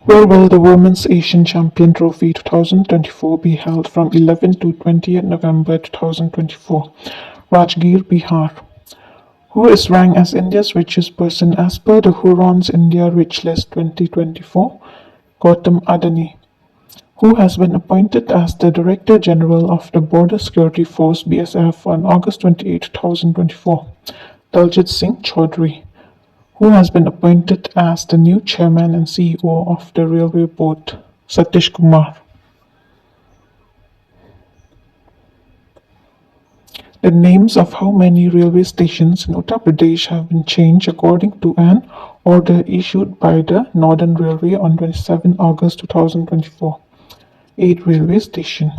Where will the Women's Asian Champion Trophy 2024 be held from 11 to 20th November 2024? Rajgir, Bihar. Who is ranked as India's richest person as per the Hurons India Rich List 2024? Gautam Adani. Who has been appointed as the Director General of the Border Security Force (BSF) on August 28, 2024? Daljit Singh Chaudhary. Who has been appointed as the new Chairman and CEO of the Railway Board? Satish Kumar. The names of how many railway stations in Uttar Pradesh have been changed according to an order issued by the Northern Railway on 27 August 2024. 8 railway station.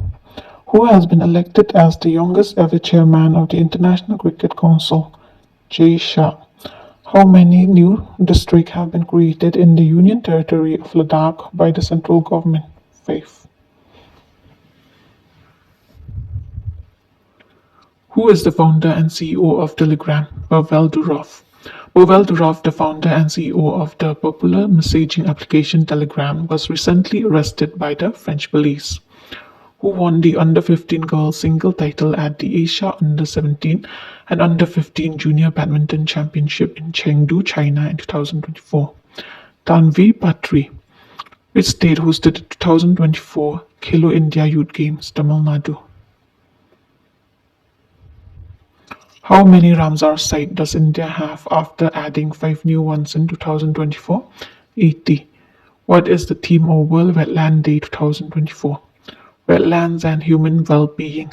Who has been elected as the youngest ever chairman of the International Cricket Council? Jay Shah. How many new districts have been created in the Union Territory of Ladakh by the central government? 5. Who is the founder and CEO of Telegram? Pavel Durov. Pavel Durov, the founder and CEO of the popular messaging application Telegram, was recently arrested by the French police. Who won the Under-15 girls single title at the Asia Under-17 and Under-15 Junior Badminton Championship in Chengdu, China in 2024? Tanvi Patri. Which state hosted the 2024 Khelo India Youth Games? Tamil Nadu. How many Ramsar sites does India have after adding 5 new ones in 2024? 80. What is the theme of World Wetland Day 2024? Wetlands and Human Well-being.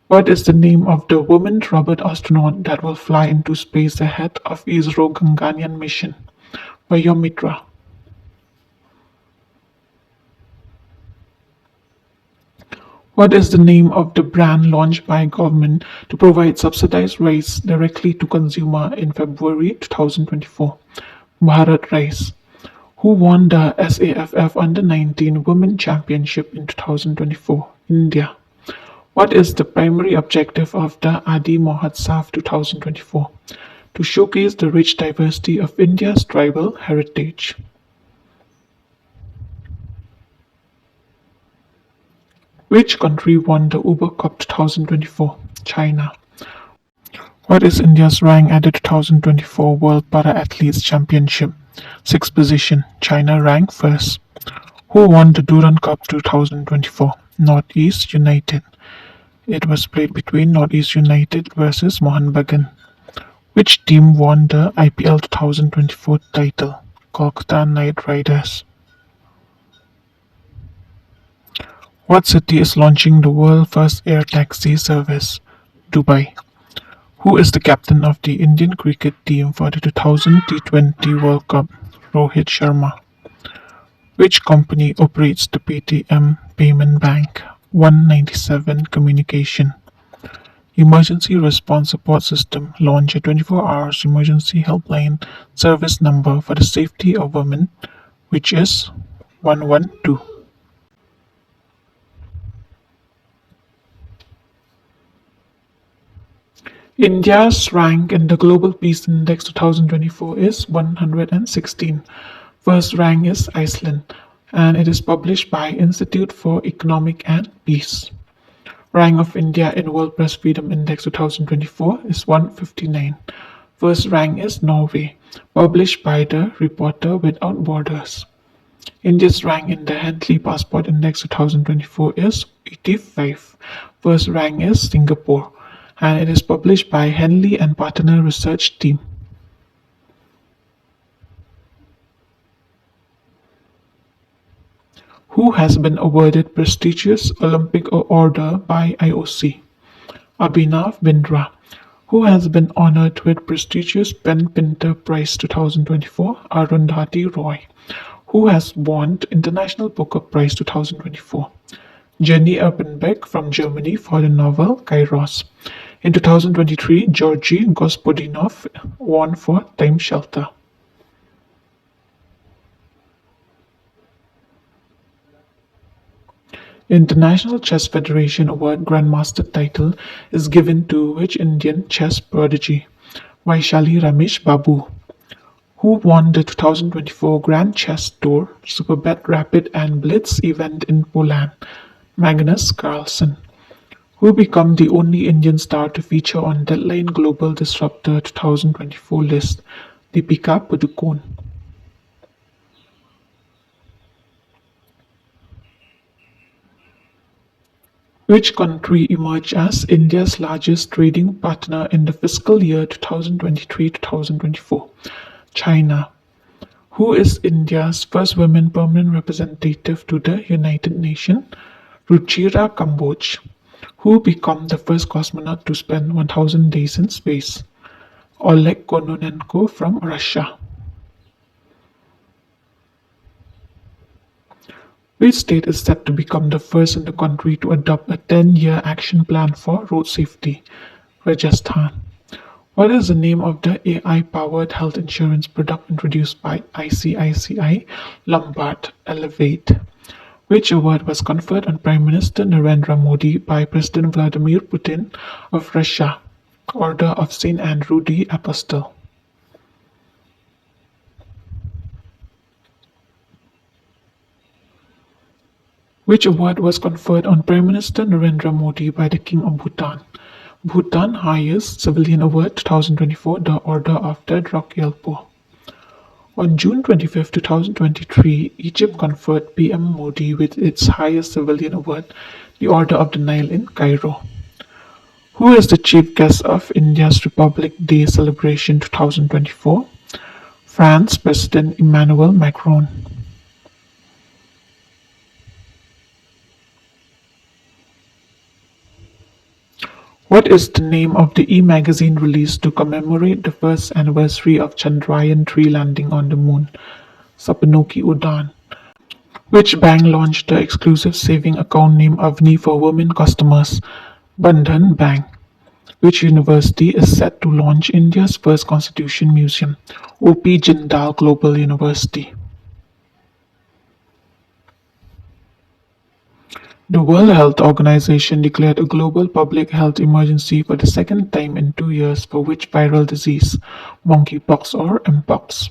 What is the name of the woman robot astronaut that will fly into space ahead of ISRO Gaganyaan mission? Vayomitra. What is the name of the brand launched by government to provide subsidized rice directly to consumer in February 2024? Bharat Rice. Who won the SAFF Under-19 Women Championship in 2024? India. What is the primary objective of the Adi Mahotsav 2024? To showcase the rich diversity of India's tribal heritage. Which country won the Uber Cup 2024? China. What is India's rank at the 2024 World Para-Athletes Championship? 6th position. China ranked first. Who won the Durand Cup 2024? Northeast United. It was played between Northeast United versus Mohan Bagan. Which team won the IPL 2024 title? Kolkata Knight Riders. What city is launching the world's first air taxi service? Dubai. Who is the captain of the Indian cricket team for the 2000 T20 World Cup? Rohit Sharma. Which company operates the Paytm payment bank? 197 Communication. Emergency Response Support System launch a 24-hour emergency helpline service number for the safety of women, which is 112. India's rank in the Global Peace Index 2024 is 116. First rank is Iceland, and it is published by Institute for Economic and Peace. Rank of India in World Press Freedom Index 2024 is 159. First rank is Norway, published by the Reporter Without Borders. India's rank in the Henley Passport Index 2024 is 85. First rank is Singapore, and it is published by Henley and Partner Research Team. Who has been awarded prestigious Olympic Order by IOC? Abhinav Bindra. Who has been honored with prestigious Pen Pinter Prize 2024? Arundhati Roy. Who has won the International Booker Prize 2024? Jenny Erpenbeck from Germany for the novel Kairos. In 2023, Georgy Gospodinov won for Time Shelter. International Chess Federation Award Grandmaster title is given to which Indian chess prodigy? Vaishali Ramesh Babu. who won the 2024 Grand Chess Tour Superbet Rapid and Blitz event in Poland, Magnus Carlsen, who became the only Indian star to feature on Deadline Global Disruptor 2024 list, Deepika Padukone. Which country emerged as India's largest trading partner in the fiscal year 2023-2024? China. Who is India's first women permanent representative to the United Nations? Ruchira Kamboj, who became the first cosmonaut to spend 1,000 days in space. Oleg Kononenko from Russia. Which state is set to become the first in the country to adopt a 10-year action plan for road safety? Rajasthan. What is the name of the AI-powered health insurance product introduced by ICICI Lombard Elevate? Which award was conferred on Prime Minister Narendra Modi by President Vladimir Putin of Russia? Order of St. Andrew the Apostle. Which award was conferred on Prime Minister Narendra Modi by the King of Bhutan? Bhutan Highest Civilian Award 2024, the Order of the Druk Yelpo. On June 25, 2023, Egypt conferred PM Modi with its highest civilian award, the Order of the Nile in Cairo. Who is the chief guest of India's Republic Day celebration 2024? France President Emmanuel Macron. What is the name of the e-magazine released to commemorate the first anniversary of Chandrayaan-3 landing on the moon? Sapnoki Udan. Which bank launched the exclusive saving account named Avni for women customers? Bandhan Bank. Which university is set to launch India's first Constitution Museum? O.P. Jindal Global University. The World Health Organization declared a global public health emergency for the second time in 2 years for which viral disease? Monkeypox or Mpox.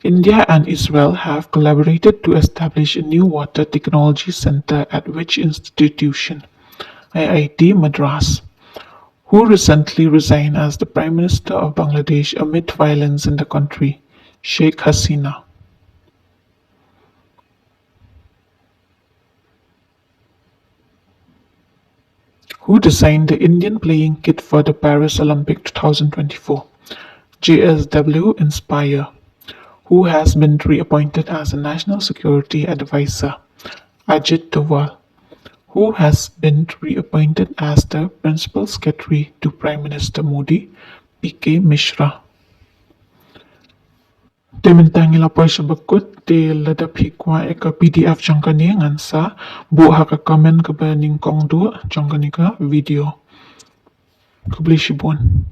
India and Israel have collaborated to establish a new water technology center at which institution? IIT Madras. Who recently resigned as the Prime Minister of Bangladesh amid violence in the country? Sheikh Hasina. Who designed the Indian playing kit for the Paris Olympic 2024? JSW Inspire. Who has been reappointed as a National Security Advisor? Ajit Doval. Who has been reappointed as the Principal Secretary to Prime Minister Modi? PK Mishra. Temintangila po siya bakut ti ladap hikwa eka PDF jangkani ngansa bu haka comment ka baning kong du jangkani ka video. Kubli shibon.